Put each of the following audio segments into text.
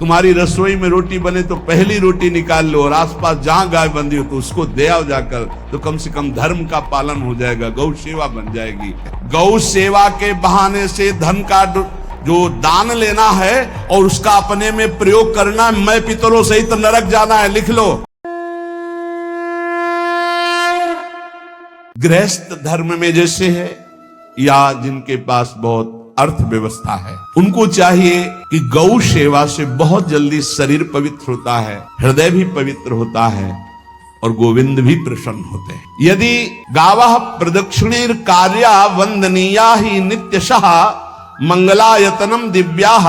तुम्हारी रसोई में रोटी बने तो पहली रोटी निकाल लो, और आसपास जहां गाय बंधी हो तो उसको दे आओ जाकर, तो कम से कम धर्म का पालन हो जाएगा, गौ सेवा बन जाएगी। गौ सेवा के बहाने से धन का जो दान लेना है और उसका अपने में प्रयोग करना, मैं पितरों सहित नरक जाना है, लिख लो। गृहस्थ धर्म में जैसे है, या जिनके पास बहुत अर्थव्यवस्था है, उनको चाहिए कि गौ सेवा से बहुत जल्दी शरीर पवित्र होता है, हृदय भी पवित्र होता है और गोविंद भी प्रसन्न होते हैं। यदि गावः प्रदक्षिणीर कार्या वंदनीया ही नित्यशः मंगलायतनम दिव्याः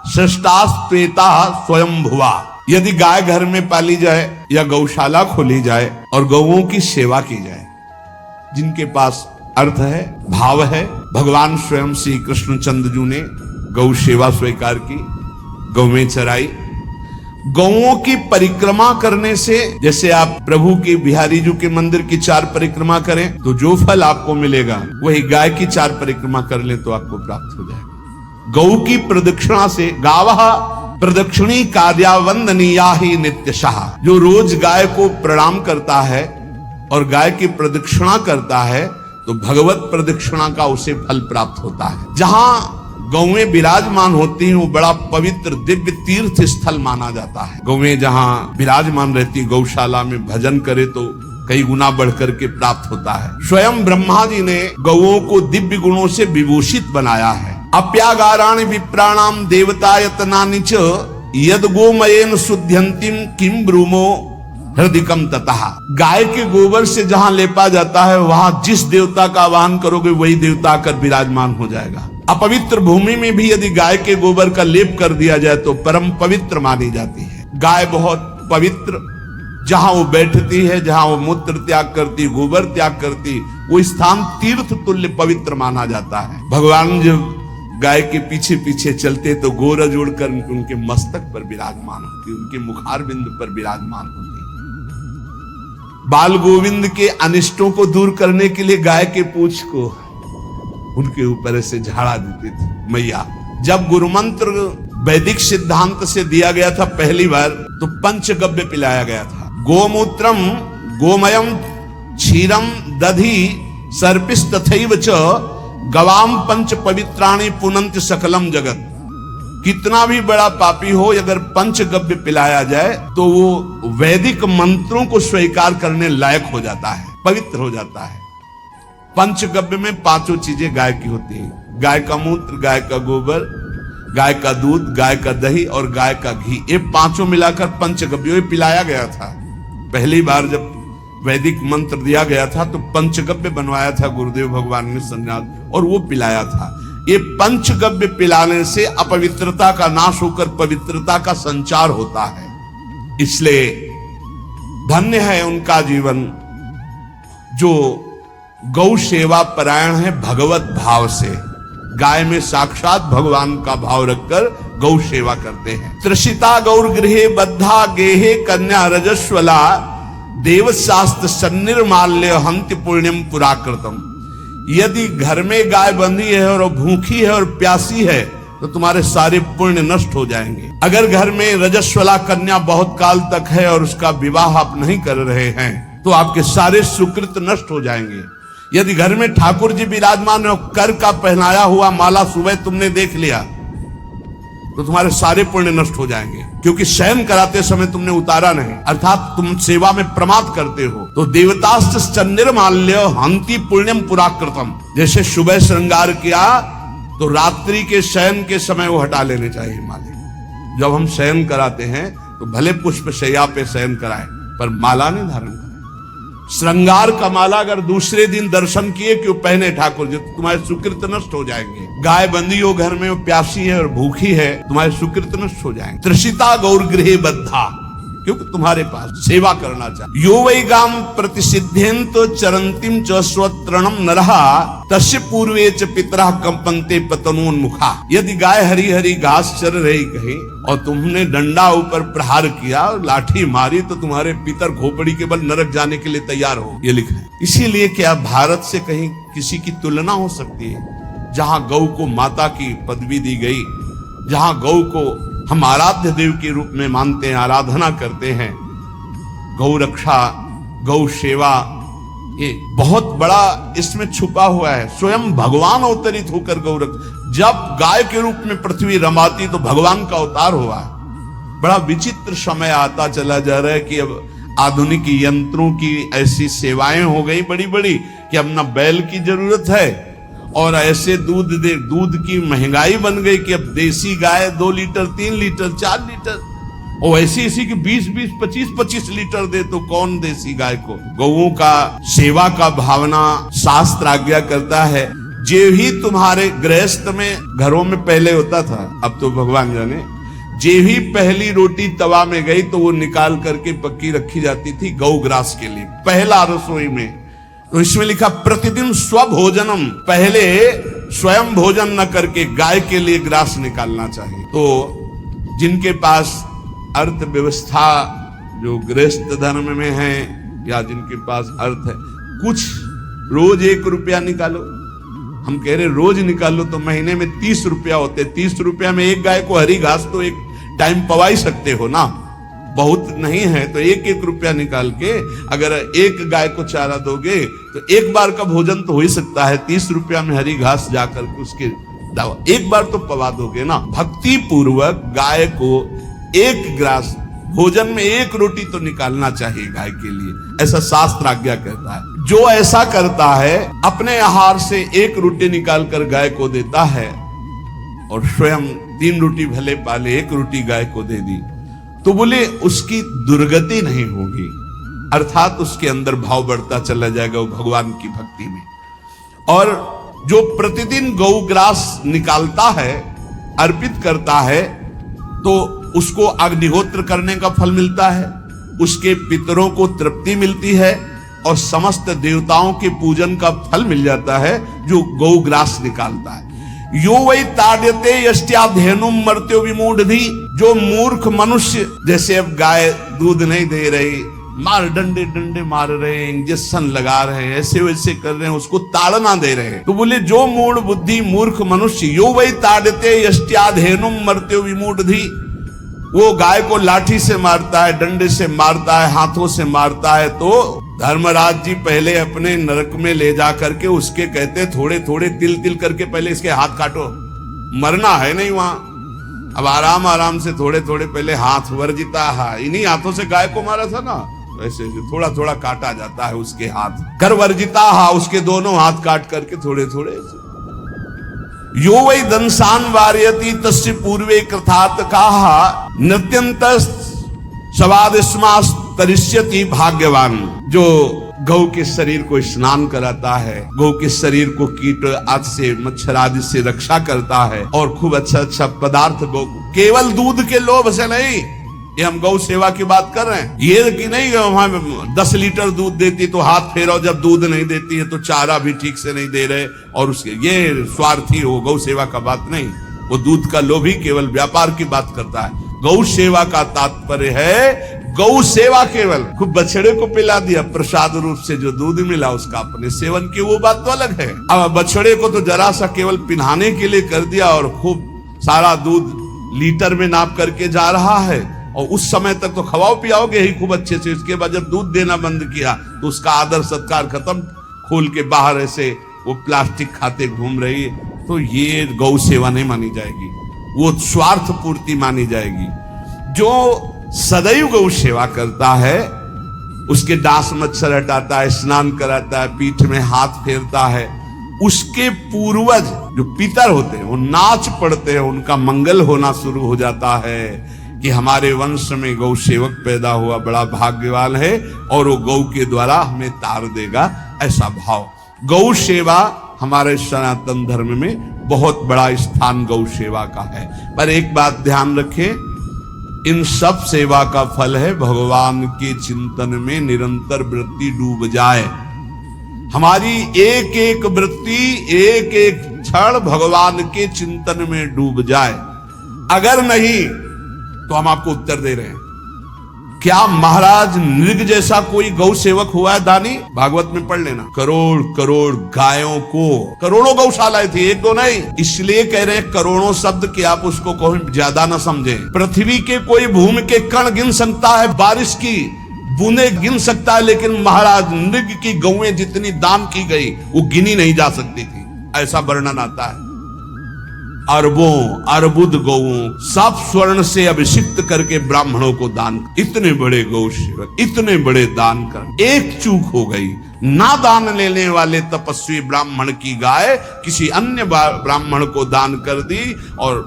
सृष्टास्त्वेता स्वयंभुवा। यदि गाय घर में पाली जाए या गौशाला खोली जाए और गौओं की सेवा की जाए, जिनके पास अर्थ है, भाव है, भगवान स्वयं श्री कृष्णचंद्र जी ने गौ सेवा स्वीकार की, गौवें चराई। गौओं की परिक्रमा करने से, जैसे आप प्रभु के बिहारी जी के मंदिर की 4 परिक्रमा करें तो जो फल आपको मिलेगा, वही गाय की 4 परिक्रमा कर ले तो आपको प्राप्त हो जाएगा। गौ की प्रदक्षिणा से, गावः प्रदक्षिणी कार्या वंदनीया ही नित्यशः, जो रोज गाय को प्रणाम करता है और गाय की प्रदक्षिणा करता है तो भगवत प्रदक्षिणा का उसे फल प्राप्त होता है। जहां गौएं विराजमान होती हैं वो बड़ा पवित्र दिव्य तीर्थ स्थल माना जाता है। गौएं जहां विराजमान रहती, गौशाला में भजन करे तो कई गुना बढ़कर के प्राप्त होता है। स्वयं ब्रह्मा जी ने गौओं को दिव्य गुणों से विभूषित बनाया है। अप्यागाराणि विप्राणाम देवतायतनानि च यद गोमयेन शुद्ध्यन्तिम किम ब्रूमो हृदिकम ततः। गाय के गोबर से जहां लेपा जाता है, वहां जिस देवता का आवाहन करोगे वही देवता आकर विराजमान हो जाएगा। अपवित्र भूमि में भी यदि गाय के गोबर का लेप कर दिया जाए तो परम पवित्र मानी जाती है। गाय बहुत पवित्र, जहां वो बैठती है, जहां वो मूत्र त्याग करती, गोबर त्याग करती, वो स्थान तीर्थ तुल्य पवित्र माना जाता है। भगवान जब गाय के पीछे पीछे चलते तो गोरज उड़कर उनके मस्तक पर विराजमान होती, उनके मुखार बिंदु पर विराजमान होती। बाल गोविंद के अनिष्टों को दूर करने के लिए गाय के पूंछ को उनके ऊपर से झाड़ा देती थी मैया। जब गुरु मंत्र वैदिक सिद्धांत से दिया गया था पहली बार, तो पंचगव्य पिलाया गया था। गोमूत्रम गोमयम क्षीरम दधि सर्पिस तथैव च गवाम पंच पवित्राणि पुनंत सकलम जगत। कितना भी बड़ा पापी हो, अगर पंचगव्य पिलाया जाए तो वो वैदिक मंत्रों को स्वीकार करने लायक हो जाता है, पवित्र हो जाता है। पंचगव्य में 5 चीजें गाय की होती हैं। गाय का मूत्र, गाय का गोबर, गाय का दूध, गाय का दही और गाय का घी, ये 5 मिलाकर पंचगव्य पिलाया गया था। पहली बार जब वैदिक मंत्र दिया गया था तो पंचगव्य बनवाया था गुरुदेव भगवान ने संन्यास, और वो पिलाया था। ये पंचगव्य पिलाने से अपवित्रता का नाश होकर पवित्रता का संचार होता है। इसलिए धन्य है उनका जीवन जो गौ सेवा परायण है भगवत भाव से। गाय में साक्षात भगवान का भाव रखकर गौ सेवा करते हैं। त्रिषिता गौर गृहे बद्धा गेहे कन्या रजस्वला देव शास्त्र सन्निर्माल्य हंति पुण्यम पुराकृतम। यदि घर में गाय बंधी है और भूखी है और प्यासी है तो तुम्हारे सारे पुण्य नष्ट हो जाएंगे। अगर घर में रजस्वला कन्या बहुत काल तक है और उसका विवाह आप नहीं कर रहे हैं तो आपके सारे सुकृत नष्ट हो जाएंगे। यदि घर में ठाकुर जी विराजमान है, कर का पहनाया हुआ माला सुबह तुमने देख लिया तो तुम्हारे सारे पुण्य नष्ट हो जाएंगे, क्योंकि शयन कराते समय तुमने उतारा नहीं, अर्थात तुम सेवा में प्रमाद करते हो। तो देवतास्त्र सन्निर्माल्य हंति पुण्यम पुराकृतम। जैसे सुबह श्रृंगार किया तो रात्रि के शयन के समय वो हटा लेने चाहिए माले। जब हम शयन कराते हैं तो भले पुष्प शैया पे शयन कराएं पर माला नहीं धारण करें। श्रृंगार का माला अगर दूसरे दिन दर्शन किए क्यों पहने ठाकुर जी, तो तुम्हारे सुकृत नष्ट हो जाएंगे। गाय बंदी हो घर में, वो प्यासी है और भूखी है, तुम्हारे सुकृत नष्ट हो जाएंगे। त्रिषिता गौर गृहे बद्धा, क्योंकि तुम्हारे पास सेवा करना चाहिए। यो वै गाम प्रतिसिद्धेन तो चरंतिम च स्वतरणम नरहा तस्य पूर्वे च पितरः कंपन्ते पतनोन्मुखा। यदि गाय हरी हरी घास चर रही कहीं और तुमने डंडा ऊपर प्रहार किया, लाठी मारी, तो तुम्हारे पितर खोपड़ी के बल नरक जाने के लिए तैयार हो, ये लिखा है। इसीलिए क्या भारत से कहीं किसी की तुलना हो सकती है जहां गौ को माता की पदवी दी गई, जहां गौ को हम आराध्य देव के रूप में मानते हैं, आराधना करते हैं। गौ रक्षा, गौ सेवा, ये बहुत बड़ा इसमें छुपा हुआ है। स्वयं भगवान अवतरित होकर गौ रक्षा, जब गाय के रूप में पृथ्वी रमाती तो भगवान का अवतार हुआ है। बड़ा विचित्र समय आता चला जा रहा है कि अब आधुनिक यंत्रों की ऐसी सेवाएं हो गई बड़ी बड़ी कि अब ना बैल की जरूरत है, और ऐसे दूध की महंगाई बन गई कि अब देसी गाय 2 लीटर 3 लीटर 4 लीटर, और ऐसी कि 20-20 25-25 लीटर दे तो कौन देसी गाय को। गौओं का सेवा का भावना शास्त्र आज्ञा करता है। जे ही तुम्हारे गृहस्थ में घरों में पहले होता था, अब तो भगवान जाने, जे ही पहली रोटी तवा में गई तो वो निकाल करके पक्की रखी जाती थी गौग्रास के लिए, पहला रसोई में। तो इसमें लिखा प्रतिदिन स्वभोजनम, पहले स्वयं भोजन न करके गाय के लिए ग्रास निकालना चाहिए। तो जिनके पास अर्थव्यवस्था जो गृहस्थ धर्म में है या जिनके पास अर्थ है, कुछ रोज 1 रुपया निकालो। हम कह रहे रोज निकालो तो महीने में 30 रुपया होते। 30 रुपया में एक गाय को हरी घास तो एक टाइम पवा ही सकते हो ना, बहुत नहीं है तो 1-1 रुपया निकाल के अगर एक गाय को चारा दोगे तो एक बार का भोजन तो हो ही सकता है। 30 रुपया में हरी घास जाकर के उसके दवा एक बार तो पवा दोगे ना। भक्ति पूर्वक गाय को 1 ग्रास भोजन में 1 रोटी तो निकालना चाहिए गाय के लिए, ऐसा शास्त्र आज्ञा कहता है। जो ऐसा करता है अपने आहार से 1 रोटी निकाल कर गाय को देता है और स्वयं 3 रोटी भले पाले 1 रोटी गाय को दे दी, तो बोले उसकी दुर्गति नहीं होगी, अर्थात उसके अंदर भाव बढ़ता चला जाएगा वो भगवान की भक्ति में। और जो प्रतिदिन गौग्रास निकालता है, अर्पित करता है, तो उसको अग्निहोत्र करने का फल मिलता है, उसके पितरों को तृप्ति मिलती है और समस्त देवताओं के पूजन का फल मिल जाता है जो गौग्रास निकालता है। यो वै ताड्यते यष्ट्याधेनुम मर्त्यो विमूढ़धि, जो मूर्ख मनुष्य, जैसे अब गाय दूध नहीं दे रही, मार डंडे मार रहे हैं, इंजेक्शन लगा रहे हैं, ऐसे वैसे कर रहे हैं, उसको ताड़ना दे रहे हैं, तो बोले जो मूढ़ बुद्धि मूर्ख मनुष्य, यो वै ताड्यते यष्ट्याधेनुम मर्त्यो विमूढ़धि, वो गाय को लाठी से मारता है, डंडे से मारता है, हाथों से मारता है, तो धर्मराज जी पहले अपने नरक में ले जा करके उसके कहते थोड़े थोड़े तिल करके पहले इसके हाथ काटो, मरना है नहीं वहां। अब आराम आराम से थोड़े थोड़े पहले हाथ वर्जिता है, इन्हीं हाथों से गाय को मारा था ना, वैसे थोड़ा थोड़ा काटा जाता है उसके हाथ, कर वर्जिता हा, उसके दोनों हाथ काट करके थोड़े थोड़े। यो वै दंसान वार्यति तस्य पूर्वे कृतार्थ काहा नृत्यंत सवादिस्मास तरिष्यति भाग्यवान, जो गौ के शरीर को स्नान कराता है, गौ के शरीर को कीट आदि से मच्छर आदि से रक्षा करता है और खूब अच्छा पदार्थ गौ, केवल दूध के लोभ से नहीं, ये हम गौ सेवा की बात कर रहे हैं, ये कि नहीं वहां 10 लीटर दूध देती तो हाथ फेरो, जब दूध नहीं देती है तो चारा भी ठीक से नहीं दे रहे, और उसके ये स्वार्थी हो, गौ सेवा का बात नहीं, वो दूध का लोभी केवल व्यापार की बात करता है। गौ सेवा का तात्पर्य है गौ सेवा, केवल खूब बछड़े को पिला दिया प्रसाद रूप से जो दूध मिला उसका अपने सेवन की, वो बात तो अलग है। अब बछड़े को तो जरा सा केवल पिन्हाने के लिए कर दिया और खूब सारा दूध लीटर में नाप करके जा रहा है, और उस समय तक तो खवाओ पियाओगे ही खूब अच्छे से, इसके बाद जब दूध देना बंद किया तो उसका आदर सत्कार खत्म, खोल के बाहर ऐसे वो प्लास्टिक खाते घूम रही है, तो ये गौ सेवा नहीं मानी जाएगी, वो स्वार्थ पूर्ति मानी जाएगी। जो सदैव गौ सेवा करता है, उसके डांस मच्छर हटाता है, स्नान कराता है, पीठ में हाथ फेरता है, उसके पूर्वज जो पितर होते हैं वो नाच पड़ते हैं, उनका मंगल होना शुरू हो जाता है कि हमारे वंश में गौ सेवक पैदा हुआ, बड़ा भाग्यवान है और वो गौ के द्वारा हमें तार देगा, ऐसा भाव। गौ सेवा हमारे सनातन धर्म में बहुत बड़ा स्थान गौ सेवा का है। पर एक बात ध्यान रखें, इन सब सेवा का फल है भगवान के चिंतन में निरंतर वृत्ति डूब जाए, हमारी एक एक वृत्ति एक एक क्षण भगवान के चिंतन में डूब जाए। अगर नहीं तो हम आपको उत्तर दे रहे हैं, क्या महाराज नृग जैसा कोई गौ सेवक हुआ है दानी? भागवत में पढ़ लेना। करोड़ करोड़ गायों को, करोड़ों गौशालाएं थी, एक दो नहीं। इसलिए कह रहे हैं करोड़ों शब्द कि आप उसको कहीं ज्यादा ना समझें। पृथ्वी के कोई भूमि के कण गिन सकता है, बारिश की बूंदे गिन सकता है, लेकिन महाराज नृग की गौएं जितनी दान की गई वो गिनी नहीं जा सकती थी, ऐसा वर्णन आता है। अरबों अर्बुद गौओं सब स्वर्ण से अभिषिक्त करके ब्राह्मणों को दान। इतने बड़े गौ सेवक, इतने बड़े दान कर, एक चूक हो गई, ना दान लेने वाले तपस्वी ब्राह्मण की गाय किसी अन्य ब्राह्मण को दान कर दी। और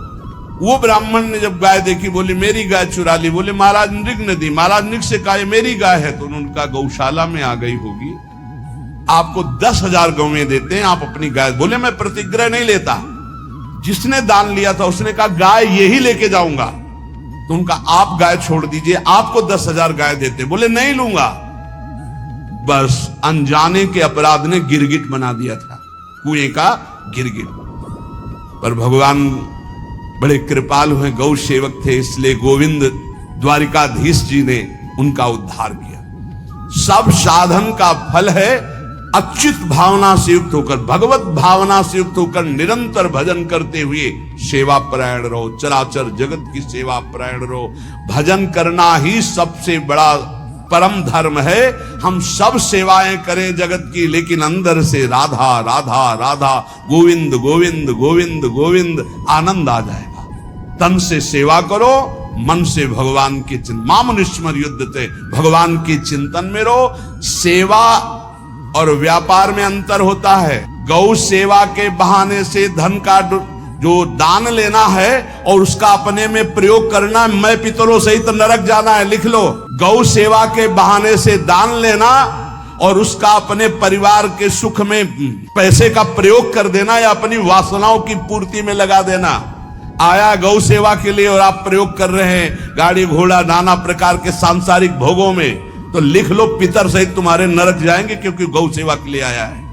वो ब्राह्मण ने जब गाय देखी, बोली मेरी गाय चुरा ली। बोले महाराज नृग ने दी। महाराज नृग से कहा मेरी गाय है, तो उनका गौशाला में आ गई होगी, आपको 10,000 गौएं देते हैं, आप अपनी गाय। बोले मैं प्रतिग्रह नहीं लेता। जिसने दान लिया था उसने कहा गाय यही लेके जाऊंगा, तो उनका आप गाय छोड़ दीजिए, आपको 10,000 गाय देते। बोले नहीं लूंगा। बस अनजाने के अपराध ने गिरगिट बना दिया था, कुएं का गिरगिट। पर भगवान बड़े कृपालु हैं, गौ सेवक थे, इसलिए गोविंद द्वारिकाधीश जी ने उनका उद्धार किया। सब साधन का फल है अच्युत भावना से युक्त होकर, भगवत भावना से युक्त होकर निरंतर भजन करते हुए सेवा परायण रहो, चराचर जगत की सेवा परायण रहो। भजन करना ही सबसे बड़ा परम धर्म है। हम सब सेवाएं करें जगत की, लेकिन अंदर से राधा राधा राधा, गोविंद गोविंद गोविंद गोविंद, आनंद आ जाएगा। तन से सेवा करो, मन से भगवान के चिंतन, मामनुष्मर युद्ध थे, भगवान के चिंतन में रहो। सेवा और व्यापार में अंतर होता है। गौ सेवा के बहाने से धन का जो दान लेना है और उसका अपने में प्रयोग करना, मैं पितरों सहित नरक जाना है, लिख लो। गौ सेवा के बहाने से दान लेना और उसका अपने परिवार के सुख में पैसे का प्रयोग कर देना या अपनी वासनाओं की पूर्ति में लगा देना। आया गौ सेवा के लिए और आप प्रयोग कर रहे हैं गाड़ी घोड़ा नाना प्रकार के सांसारिक भोगों में, तो लिख लो पितर सहित तुम्हारे नरक जाएंगे, क्योंकि गौ सेवा के लिए आया है।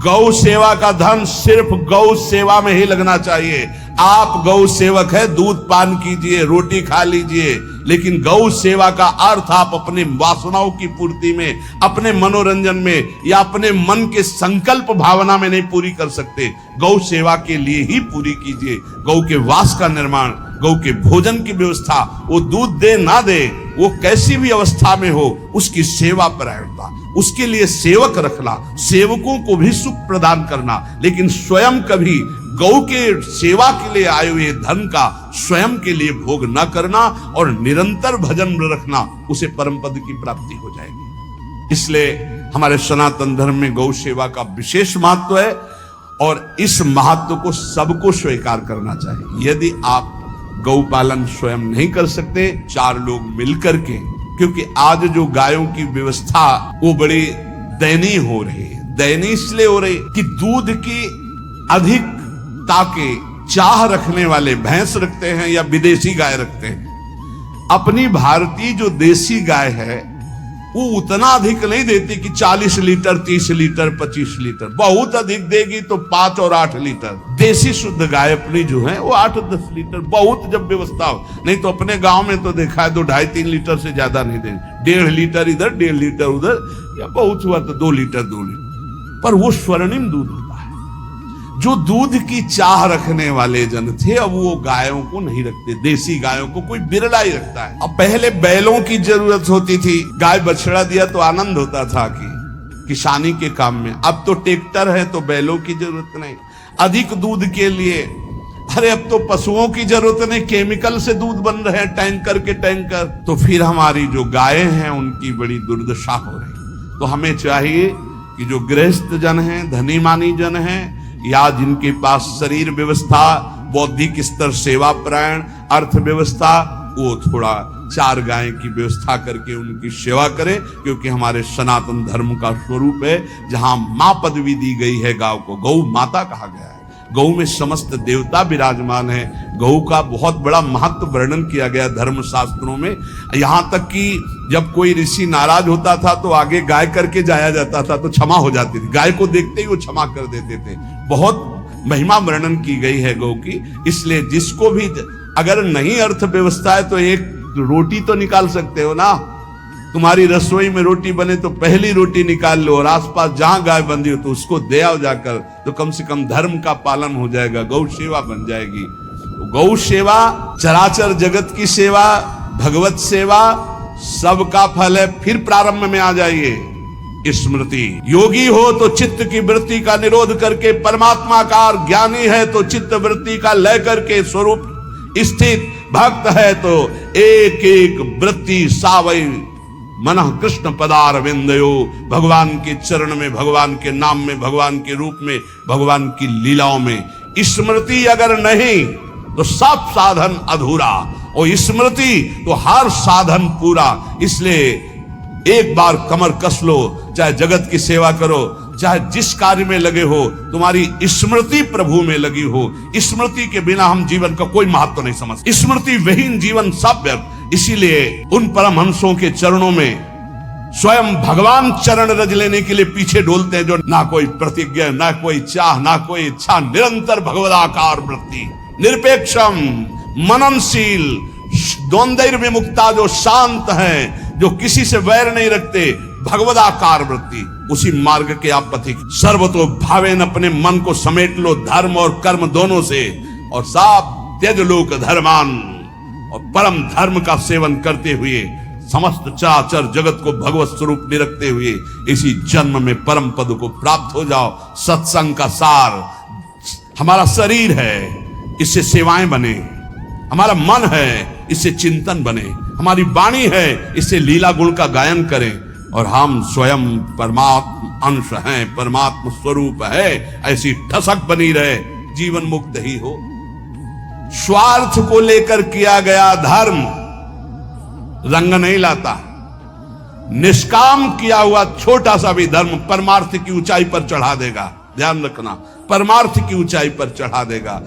गौ सेवा का धन सिर्फ गौ सेवा में ही लगना चाहिए। आप गौ सेवक है, दूध पान कीजिए, रोटी खा लीजिए, लेकिन गौ सेवा का अर्थ आप अपने वासनाओं की पूर्ति में, अपने मनोरंजन में या अपने मन के संकल्प भावना में नहीं पूरी कर सकते। गौ सेवा के लिए ही पूरी कीजिए। गौ के वास का निर्माण, गौ के भोजन की व्यवस्था, वो दूध दे ना दे, वो कैसी भी अवस्था में हो, उसकी सेवा परायणता, उसके लिए सेवक रखना, सेवकों को भी सुख प्रदान करना, लेकिन स्वयं कभी गौ के सेवा के लिए आए हुए धन का स्वयं के लिए भोग न करना और निरंतर भजन रखना, उसे परम पद की प्राप्ति हो जाएगी। इसलिए हमारे सनातन धर्म में गौ सेवा का विशेष महत्व है और इस महत्व को सबको स्वीकार करना चाहिए। यदि आप गौ पालन स्वयं नहीं कर सकते, 4 लोग मिलकर के, क्योंकि आज जो गायों की व्यवस्था वो बड़ी दयनीय हो रही है। दयनीय इसलिए हो रही कि दूध की अधिक ताके चाह रखने वाले भैंस रखते हैं या विदेशी गाय रखते हैं। अपनी भारतीय जो देसी गाय है वो उतना अधिक नहीं देती कि 40 लीटर 30 लीटर 25 लीटर, बहुत अधिक देगी तो 5 और 8 लीटर। देसी शुद्ध गाय अपनी जो है वो 8-10 लीटर, बहुत जब व्यवस्था हो। नहीं तो अपने गांव में तो देखा है 2-2.5-3 लीटर से ज्यादा नहीं देंगे, 1.5 लीटर इधर 1.5 लीटर उधर, या बहुत हुआ तो 2 लीटर 2 लीटर। पर वो स्वर्णिम दूध होता है। जो दूध की चाह रखने वाले जन थे अब वो गायों को नहीं रखते, देसी गायों को कोई बिरला ही रखता है। अब पहले बैलों की जरूरत होती थी, गाय बछड़ा दिया तो आनंद होता था कि किसानी के काम में। अब तो ट्रैक्टर है तो बैलों की जरूरत नहीं। अधिक दूध के लिए अरे अब तो पशुओं की जरूरत नहीं, केमिकल से दूध बन रहे हैं, टैंकर के टैंकर। तो फिर हमारी जो गायें हैं उनकी बड़ी दुर्दशा हो रही। तो हमें चाहिए कि जो गृहस्थ जन हैं, धनी मानी जन हैं, या जिनके पास शरीर व्यवस्था, बौद्धिक स्तर सेवा परायण, अर्थव्यवस्था, वो थोड़ा 4 गाय की व्यवस्था करके उनकी सेवा करें, क्योंकि हमारे सनातन धर्म का स्वरूप है जहां मां पदवी दी गई है, गांव को गौ माता कहा गया है। गौ में समस्त देवता विराजमान है। गौ का बहुत बड़ा महत्व वर्णन किया गया धर्म शास्त्रों में। यहां तक कि जब कोई ऋषि नाराज होता था तो आगे गाय करके जाया जाता था तो क्षमा हो जाती थी। गाय को देखते ही वो क्षमा कर देते थे। बहुत महिमा वर्णन की गई है गौ की। इसलिए जिसको भी अगर नहीं अर्थव्यवस्था है तो एक रोटी तो निकाल सकते हो ना। तुम्हारी रसोई में रोटी बने तो पहली रोटी निकाल लो और आसपास जहां गाय बंधी हो तो उसको दे आओ जाकर, तो कम से कम धर्म का पालन हो जाएगा, गौ सेवा बन जाएगी। तो गौ सेवा चराचर जगत की सेवा, भगवत सेवा, सबका फल है। फिर प्रारंभ में आ जाइए स्मृति। योगी हो तो चित्त की वृत्ति का निरोध करके परमात्माकार, ज्ञानी है तो चित्त वृत्ति का लय करके स्वरूप स्थित, भक्त है तो एक एक वृत्ति सावई मनः कृष्ण पदार विंदयो, भगवान के चरण में, भगवान के नाम में, भगवान के रूप में, भगवान की लीलाओं में। स्मृति अगर नहीं तो सब साधन अधूरा, और स्मृति तो हर साधन पूरा। इसलिए एक बार कमर कस लो, चाहे जगत की सेवा करो, चाहे जिस कार्य में लगे हो, तुम्हारी स्मृति प्रभु में लगी हो। स्मृति के बिना हम जीवन का कोई महत्व नहीं समझते। स्मृति विहीन जीवन सब व्यर्थ। इसीलिए उन परमहंसों के चरणों में स्वयं भगवान चरण रज लेने के लिए पीछे डोलते हैं, जो ना कोई प्रतिज्ञा, ना कोई चाह, ना कोई इच्छा, निरंतर भगवदाकार वृत्ति, निरपेक्षम, मननशील, द्वंद्व विमुक्ता, जो शांत हैं, जो किसी से वैर नहीं रखते, भगवदाकार वृत्ति, उसी मार्ग के आप पथिक। सर्वतो भावेन, अपने मन को समेट लो धर्म और कर्म दोनों से, और साफ त्यज लोक धर्मान, और परम धर्म का सेवन करते हुए समस्त चराचर जगत को भगवत स्वरूप में रखते हुए इसी जन्म में परम पद को प्राप्त हो जाओ। सत्संग का सार हमारा शरीर है, इससे सेवाएं बने, हमारा मन है, इससे चिंतन बने, हमारी वाणी है, इससे लीला गुण का गायन करें, और हम स्वयं परमात्मा अंश हैं, परमात्मा स्वरूप है, ऐसी ठसक बनी रहे, जीवन मुक्त ही हो। स्वार्थ को लेकर किया गया धर्म रंग नहीं लाता। निष्काम किया हुआ छोटा सा भी धर्म परमार्थ की ऊंचाई पर चढ़ा देगा। ध्यान रखना, परमार्थ की ऊंचाई पर चढ़ा देगा।